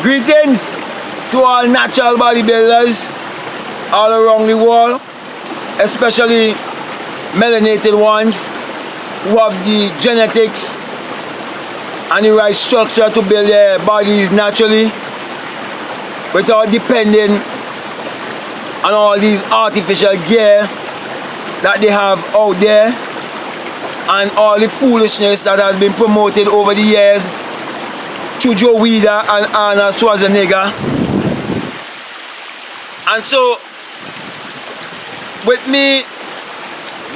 Greetings to all natural bodybuilders all around the world, especially melanated ones who have the genetics and the right structure to build their bodies naturally without depending on all these artificial gear that they have out there and all the foolishness that has been promoted over the years through Joe Weider and Arnold Schwarzenegger. And so, with me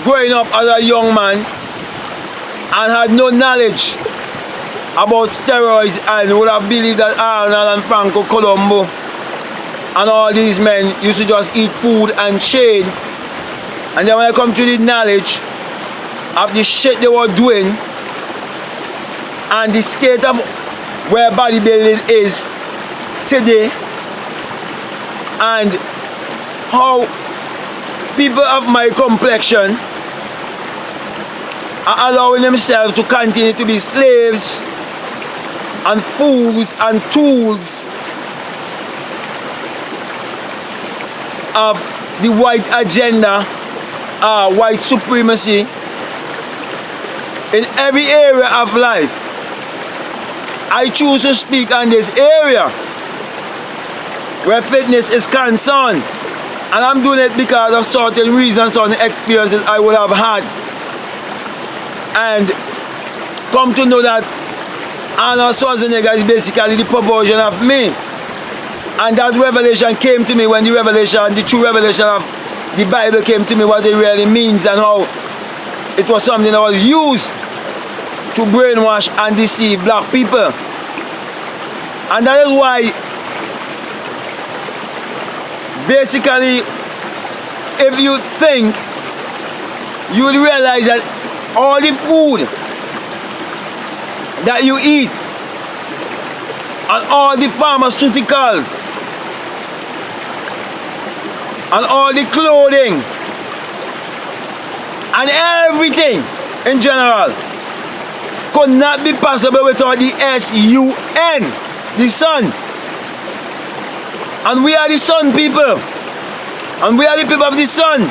growing up as a young man and had no knowledge about steroids and would have believed that Arnold and Franco Colombo and all these men used to just eat food and shade, and then when I come to the knowledge of the shit they were doing and the state of where bodybuilding is today and how people of my complexion are allowing themselves to continue to be slaves and fools and tools of the white agenda, white supremacy in every area of life. I choose to speak on this area where fitness is concerned, and I'm doing it because of certain reasons, certain experiences I would have had, and come to know that Arnold Schwarzenegger is basically the proportion of me. And that revelation came to me when the true revelation of the Bible came to me, what it really means and how it was something that was used to brainwash and deceive black people. And that is why basically if you think, you will realize that all the food that you eat and all the pharmaceuticals and all the clothing and everything in general could not be possible without the S-U-N, the sun. And we are the sun people, and we are the people of the sun,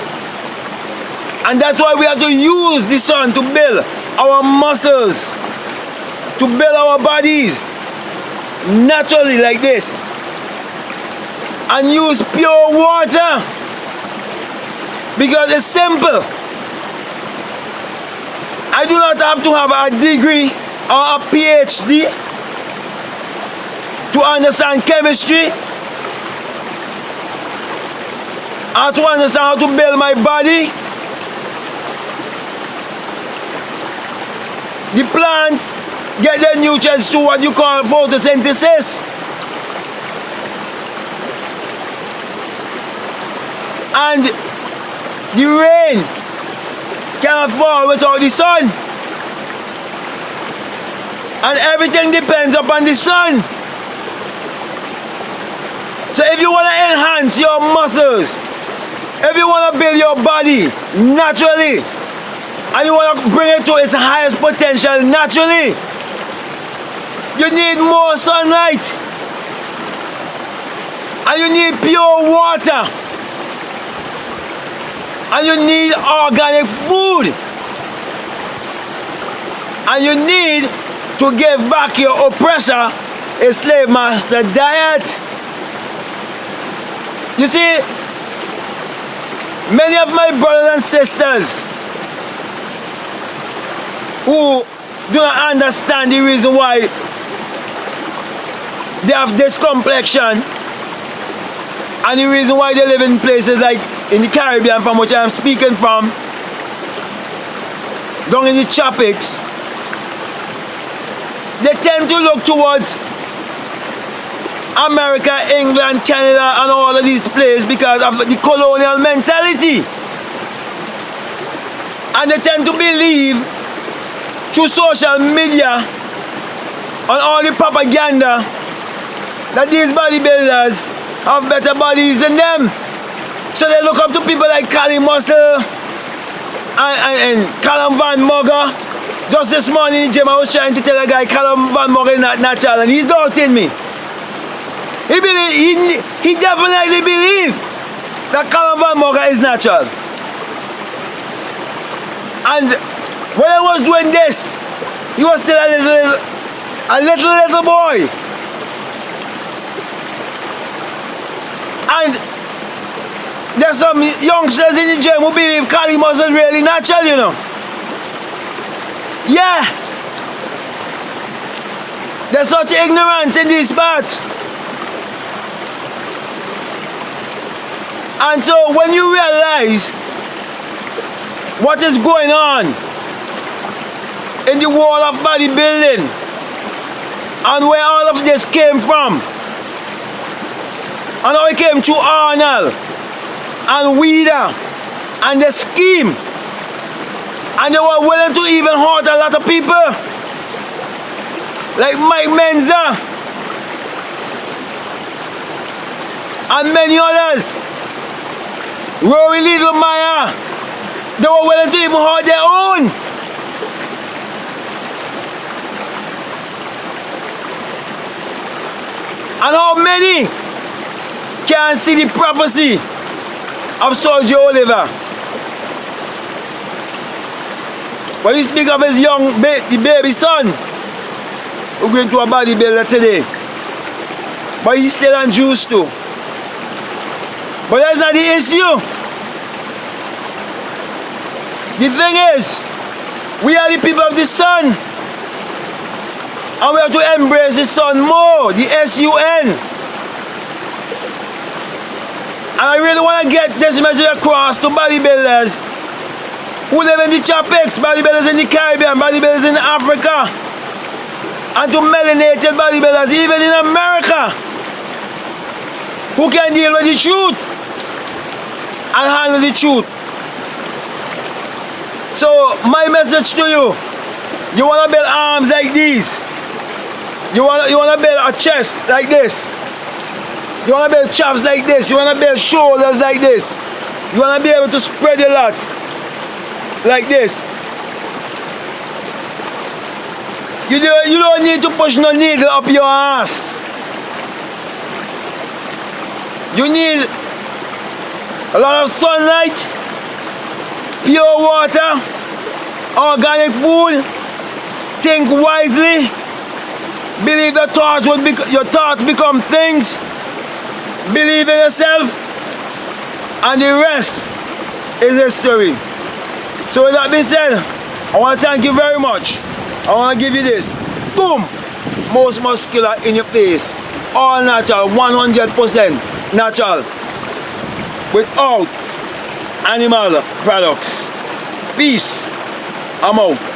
and that's why we have to use the sun to build our muscles, to build our bodies naturally like this, and use pure water because it's simple. I do not have to have a degree or a PhD to understand chemistry or to understand how to build my body. The plants get their nutrients through what you call photosynthesis. And the rain cannot fall without the sun. And everything depends upon the sun. So if you want to enhance your muscles, if you want to build your body naturally, and you want to bring it to its highest potential naturally, you need more sunlight, and you need pure water, and you need organic food, and you need to give back your oppressor a slave master diet. You see, many of my brothers and sisters who do not understand the reason why they have this complexion and the reason why they live in places like in the Caribbean, from which I am speaking from, down in the tropics, they tend to look towards America, England, Canada and all of these places because of the colonial mentality, and they tend to believe through social media and all the propaganda that these bodybuilders have better bodies than them. So they look up to people like Cali Muscle and Callum Van Mugger. Just this morning in the gym I was trying to tell a guy Callum Van Mugger is not natural, and he's doubting me. He definitely believes that Colin Van Morgan is natural. And when I was doing this, he was still a little boy. And there's some youngsters in the gym who believe Colin wasn't really natural, you know. Yeah. There's such ignorance in these parts. And so when you realize what is going on in the world of bodybuilding and where all of this came from, and how it came to Arnold and Weeder and the scheme, and they were willing to even hurt a lot of people like Mike Menza and many others, Rory Littlemeyer. They were willing to even hurt their own. And how many can see the prophecy of Sergio Oliver? When you speak of his the baby son, who's going to a bodybuilder today, but he's still on juice too. But that's not the issue. The thing is, we are the people of the sun, and we have to embrace the sun more, the S-U-N. And I really want to get this message across to bodybuilders who live in the tropics, bodybuilders in the Caribbean, bodybuilders in Africa, and to melanated bodybuilders even in America who can deal with the truth and handle the truth. So my message to you, you want to build arms like these, you want to build a chest like this, you want to build chops like this, you want to build shoulders like this, you want to be able to spread your lat like this. You don't need to push no needle up your ass. You need a lot of sunlight, pure water, organic food. Think wisely. Believe the thoughts your thoughts become things. Believe in yourself, and the rest is history. So with that being said, I want to thank you very much. I want to give you this. Boom! Most muscular in your face. All natural, 100% natural. Without animal products. Peace. I'm out.